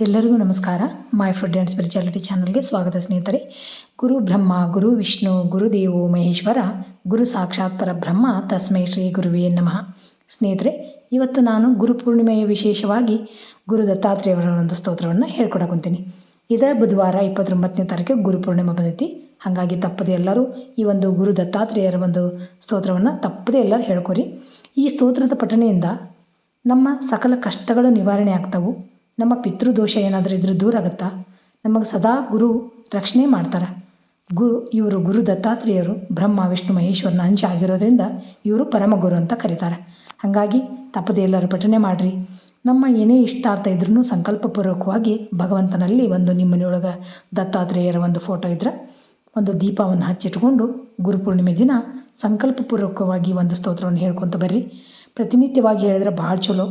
ಎಲ್ಲರಿಗೂ ನಮಸ್ಕಾರ. My food and spirituality ಚಾನಲ್ಗೆ ಸ್ವಾಗತ ಸ್ನೇಹಿತರೆ. ಗುರು ಬ್ರಹ್ಮ, ಗುರು ವಿಷ್ಣು, ಗುರುದೇವೋ ಮಹೇಶ್ವರ, ಗುರು ಸಾಕ್ಷಾತ್ ಪರಬ್ರಹ್ಮ, ತಸ್ಮೈ ಶ್ರೀ ಗುರುವೇ ನಮಃ. ಸ್ನೇಹಿತರೆ, ಇವತ್ತು ನಾನು ಗುರುಪೂರ್ಣಿಮೆಯ ವಿಶೇಷವಾಗಿ ಗುರು ದತ್ತಾತ್ರೇಯವರ ಒಂದು ಸ್ತೋತ್ರವನ್ನು ಹೇಳ್ಕೊಡಕೊಂತೀನಿ. ಇದೇ ಬುಧವಾರ 29ನೇ ತಾರೀಕು ಗುರುಪೂರ್ಣಿಮೆ ಬಂದೈತಿ. ಹಾಗಾಗಿ ತಪ್ಪದೆ ಎಲ್ಲರೂ ಈ ಒಂದು ಗುರು ದತ್ತಾತ್ರೇಯರ ಒಂದು ಸ್ತೋತ್ರವನ್ನು ತಪ್ಪದೆ ಎಲ್ಲರೂ ಹೇಳ್ಕೊರಿ. ಈ ಸ್ತೋತ್ರದ ಪಠಣೆಯಿಂದ ನಮ್ಮ ಸಕಲ ಕಷ್ಟಗಳು ನಿವಾರಣೆ ಆಗ್ತಾವು. ನಮ್ಮ ಪಿತೃದೋಷ ಏನಾದರೂ ಇದ್ರೂ ದೂರ ಆಗುತ್ತಾ. ನಮಗೆ ಸದಾ ಗುರು ರಕ್ಷಣೆ ಮಾಡ್ತಾರೆ. ಇವರು ಗುರು ದತ್ತಾತ್ರೇಯರು ಬ್ರಹ್ಮ ವಿಷ್ಣು ಮಹೇಶ್ವರನ ಅಂಶ ಆಗಿರೋದ್ರಿಂದ ಇವರು ಪರಮಗುರು ಅಂತ ಕರೀತಾರೆ. ಹಾಗಾಗಿ ತಪ್ಪದೆ ಎಲ್ಲರೂ ಪಠನೆ ಮಾಡಿರಿ. ನಮ್ಮ ಏನೇ ಇಷ್ಟಾರ್ಥ ಇದ್ರೂ ಸಂಕಲ್ಪಪೂರ್ವಕವಾಗಿ ಭಗವಂತನಲ್ಲಿ ಒಂದು ನಿಮ್ಮ ಮನೆಯೊಳಗೆ ದತ್ತಾತ್ರೇಯರ ಒಂದು ಫೋಟೋ ಇದ್ದರೆ ಒಂದು ದೀಪವನ್ನು ಹಚ್ಚಿಟ್ಕೊಂಡು ಗುರುಪೂರ್ಣಿಮೆ ದಿನ ಸಂಕಲ್ಪಪೂರ್ವಕವಾಗಿ ಒಂದು ಸ್ತೋತ್ರವನ್ನು ಹೇಳ್ಕೊತ ಬರ್ರಿ. ಪ್ರತಿನಿತ್ಯವಾಗಿ ಹೇಳಿದ್ರೆ ಭಾಳ ಚಲೋ.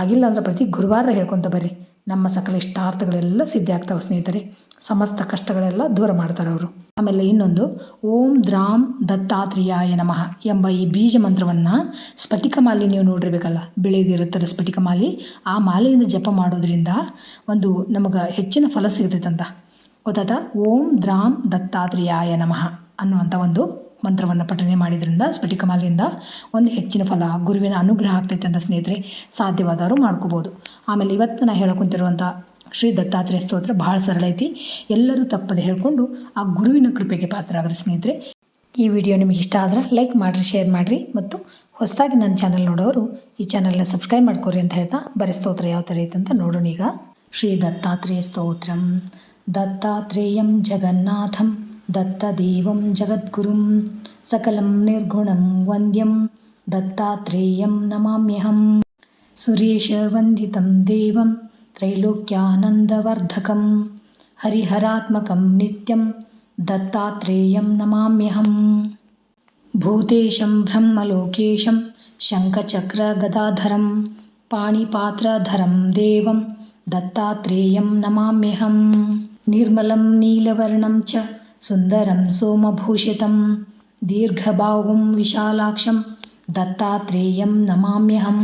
ಆಗಿಲ್ಲ ಅಂದ್ರೆ ಪ್ರತಿ ಗುರುವಾರ ಹೇಳ್ಕೊತ ಬರ್ರಿ. ನಮ್ಮ ಸಕಲ ಇಷ್ಟಾರ್ಥಗಳೆಲ್ಲ ಸಿದ್ಧಿ ಆಗ್ತಾವೆ ಸ್ನೇಹಿತರೆ. ಸಮಸ್ತ ಕಷ್ಟಗಳೆಲ್ಲ ದೂರ ಮಾಡ್ತಾರೆ ಅವರು. ಆಮೇಲೆ ಇನ್ನೊಂದು ಓಂ ದ್ರಾಂ ದತ್ತಾತ್ರೇಯಾಯ ನಮಃ ಎಂಬ ಈ ಬೀಜ ಮಂತ್ರವನ್ನು ಸ್ಫಟಿಕ ಮಾಲೆ ನೀವು ನೋಡಿರ್ಬೇಕಲ್ಲ, ಬೆಳೆದಿರುತ್ತದೆ ಸ್ಫಟಿಕ ಮಾಲೆ. ಆ ಮಾಲೆಯಿಂದ ಜಪ ಮಾಡೋದ್ರಿಂದ ಒಂದು ನಮಗೆ ಹೆಚ್ಚಿನ ಫಲ ಸಿಗ್ತೈತಂತ ಗೊತ್ತಾಯ್ತಾ. ಓಂ ದ್ರಾಂ ದತ್ತಾತ್ರೇಯಾಯ ನಮಃ ಅನ್ನುವಂಥ ಒಂದು ಮಂತ್ರವನ್ನು ಪಠನೆ ಮಾಡಿದ್ರಿಂದ ಸ್ಫಟಿಕ ಮಾಲೆಯಿಂದ ಒಂದು ಹೆಚ್ಚಿನ ಫಲ, ಗುರುವಿನ ಅನುಗ್ರಹ ಆಗ್ತೈತೆ ಅಂತ ಸ್ನೇಹಿತರೆ ಸಾಧ್ಯವಾದವರು ಮಾಡ್ಕೋಬೋದು. ಆಮೇಲೆ ಇವತ್ತು ನಾನು ಹೇಳಕೊಂತಿರುವಂಥ ಶ್ರೀ ದತ್ತಾತ್ರೇಯ ಸ್ತೋತ್ರ ಭಾಳ ಸರಳ ಐತಿ. ಎಲ್ಲರೂ ತಪ್ಪದೆ ಹೇಳ್ಕೊಂಡು ಆ ಗುರುವಿನ ಕೃಪೆಗೆ ಪಾತ್ರರಾಗ್ರಿ ಸ್ನೇಹಿತರೆ. ಈ ವಿಡಿಯೋ ನಿಮಗೆ ಇಷ್ಟ ಆದ್ರೆ ಲೈಕ್ ಮಾಡಿರಿ, ಶೇರ್ ಮಾಡಿರಿ, ಮತ್ತು ಹೊಸದಾಗಿ ನನ್ನ ಚಾನಲ್ ನೋಡೋರು ಈ ಚಾನಲ್ನ ಸಬ್ಸ್ಕ್ರೈಬ್ ಮಾಡ್ಕೊರಿ ಅಂತ ಹೇಳ್ತಾ ಬರೀ ಸ್ತೋತ್ರ ಯಾವ ಥರ ಐತೆ ಅಂತ ನೋಡೋಣ. ಈಗ ಶ್ರೀ ದತ್ತಾತ್ರೇಯ ಸ್ತೋತ್ರಂ. ದತ್ತಾತ್ರೇಯಂ ಜಗನ್ನಾಥಂ ದತ್ತದೇವಂ ಜಗದ್ಗುರುಂ ಸಕಲಂ ನಿರ್ಗುಣಂ ವಂದ್ಯಂ ದತ್ತಾತ್ರೇಯಂ ನಮಾಮ್ಯಹಂ. ಸುರೇಶವಂದಿತಂ ದೇವಂ ತ್ರೈಲೋಕ್ಯಾನಂದವರ್ಧಕಂ ಹರಿಹರಾತ್ಮಕಂ ನಿತ್ಯಂ ದತ್ತಾತ್ರೇಯಂ ನಮಾಮ್ಯಹಂ. ಭೂತೇಶಂ ಬ್ರಹ್ಮಲೋಕೇಶಂ ಶಂಖಚಕ್ರಗದಾಧರಂ ಪಾಣಿಪಾತ್ರಧರಂ ದೇವಂ ದತ್ತಾತ್ರೇಯಂ ನಮಾಮ್ಯಹಂ. ನಿರ್ಮಲಂ ನೀಲವರ್ಣಂ ಚ ಸುಂದರಂ ಸೋಮಭೂಷಿತಂ ದೀರ್ಘಬಾಹುಂ ವಿಶಾಲಾಕ್ಷಂ ದತ್ತಾತ್ರೇಯಂ ನಮಾಮ್ಯಹಂ.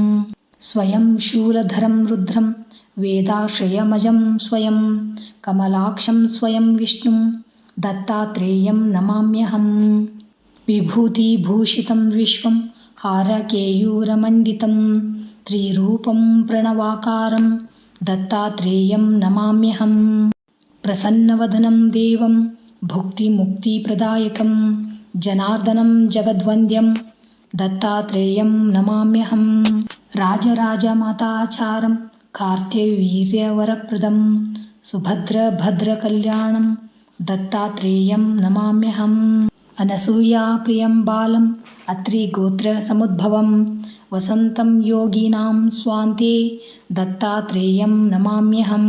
ಸ್ವಯಂ ಶೂಲಧರಂ ರುದ್ರಂ ವೇದಾಶ್ರಯಮಜಂ ಸ್ವಯಂ ಕಮಲಾಕ್ಷಂ ಸ್ವಯಂ ವಿಷ್ಣುಂ ದತ್ತಾತ್ರೇಯಂ ನಮಾಮ್ಯಹಂ. ವಿಭೂತಿಭೂಷಿತಂ ವಿಶ್ವಂ ಹಾರಕೇಯೂರಮಂಡಿತಂ ತ್ರಿರೂಪಂ ಪ್ರಣವಾಕಾರಂ ದತ್ತಾತ್ರೇಯಂ ನಮಾಮ್ಯಹಂ. ಪ್ರಸನ್ನವದನಂ ದೇವಂ ಭುಕ್ತಿಮುಕ್ತಿಪ್ರದಾಯಕಂ ಜನಾರ್ದನಂ ಜಗದ್ವಂದ್ಯಂ ದತ್ತಾತ್ರೇಯಂ ನಮಾಮ್ಯಹಂ. ರಾಜರಾಜಮಾತಾಚಾರಂ ಕಾರ್ತ್ಯವೀರ್ಯವರಪ್ರದಂ ಸುಭದ್ರಭದ್ರಕಲ್ಯಾಣಂ ದತ್ತಾತ್ರೇಯಂ ನಮಾಮ್ಯಹಂ. ಅನಸೂಯಾಪ್ರಿಯಂ ಬಾಲಂ ಅತ್ರಿಗೋತ್ರಸಮುದ್ಭವಂ ವಸಂತಂ ಯೋಗಿನಾಂ ಸ್ವಾಂತೆ ದತ್ತಾತ್ರೇಯಂ ನಮಾಮ್ಯಹಂ.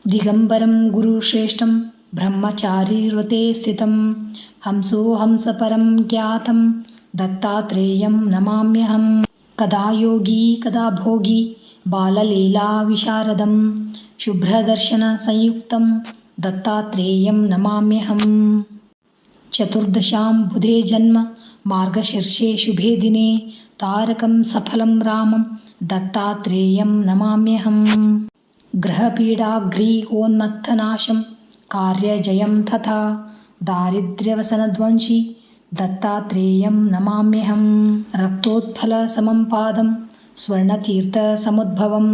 ದಿಗಂಬರಂ ಗುರುಶ್ರೇಷ್ಠಂ ಬ್ರಹ್ಮಚಾರಿವ್ರತೆ ಸ್ಥಿತಂ ಹಂಸೋ ಹಂಸಪರಂ ಖ್ಯಾತಂ ದತ್ತಾತ್ರೇಯಂ ನಮಾಮ್ಯಹಂ. ಕದಾ ಯೋಗಿ ಕದಾ ಭೋಗಿ ಬಾಲಲೀಲಾ ವಿಶಾರದಂ ಶುಭ್ರದರ್ಶನ ಸಂಯುಕ್ತಂ ದತ್ತಾತ್ರೇಯಂ ನಮಾಮ್ಯಹಂ. ಚತುರ್ದಶಾಂ ಬುಧೇ ಜನ್ಮ ಮಾರ್ಗಶೀರ್ಷೆ ಶುಭೇ ದಿನೇ ತಾರಕಂ ಸಫಲಂ ರಾಮಂ ದತ್ತಾತ್ರೇಯಂ ನಮಾಮ್ಯಹಂ. ಗ್ರಹಪೀಡಾಗ್ರೀಹೋನ್ಮತ್ತನಾಶಂ ಕಾರ್ಯಜಯಂ ತಥಾ ದಾರಿದ್ರ್ಯವಸನಧ್ವಂಸಿ ದತ್ತಾತ್ರೇಯಂ ನಮಾಮ್ಯಹಂ. ರಕ್ತೋತ್ಫಲ ಸಮಂ ಪಾದಂ ಸ್ವರ್ಣತೀರ್ಥಸಮುದ್ಭವಂ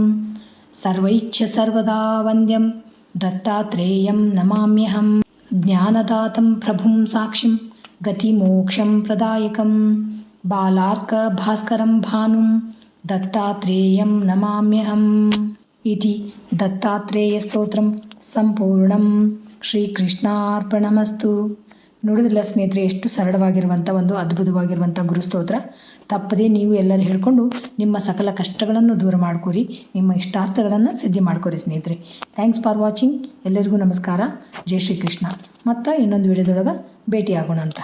ಸರ್ವೈಚ್ಛ ಸರ್ವದಾ ವಂದ್ಯಂ ದತ್ತಾತ್ರೇಯಂ ನಮಾಮ್ಯಹಂ. ಜ್ಞಾನದಾತಂ ಪ್ರಭುಂ ಸಾಕ್ಷಿಂ ಗತಿಮೋಕ್ಷಂ ಪ್ರದಾಯಕಂ ಬಾಲಾರ್ಕ ಭಾಸ್ಕರಂ ಭಾನುಂ ದತ್ತಾತ್ರೇಯಂ ನಮಾಮ್ಯಹಂ. ಇತಿ ದತ್ತಾತ್ರೇಯ ಸ್ತೋತ್ರಂ ಸಂಪೂರ್ಣಂ. ಶ್ರೀಕೃಷ್ಣಾರ್ಪಣಮಸ್ತು. ನೋಡಿದ್ರಲ್ಲ ಸ್ನೇಹಿತರೆ, ಎಷ್ಟು ಸರಳವಾಗಿರುವಂಥ ಒಂದು ಅದ್ಭುತವಾಗಿರುವಂಥ ಗುರುಸ್ತೋತ್ರ. ತಪ್ಪದೇ ನೀವು ಎಲ್ಲರೂ ಹೇಳ್ಕೊಂಡು ನಿಮ್ಮ ಸಕಲ ಕಷ್ಟಗಳನ್ನು ದೂರ ಮಾಡ್ಕೊರಿ, ನಿಮ್ಮ ಇಷ್ಟಾರ್ಥಗಳನ್ನು ಸಿದ್ಧಿ ಮಾಡ್ಕೊರಿ ಸ್ನೇಹಿತರೆ. Thanks for watching. ಎಲ್ಲರಿಗೂ ನಮಸ್ಕಾರ. ಜೈ ಶ್ರೀ ಕೃಷ್ಣ. ಮತ್ತು ಇನ್ನೊಂದು ವಿಡಿಯೋದೊಳಗೆ ಭೇಟಿಯಾಗೋಣ ಅಂತ.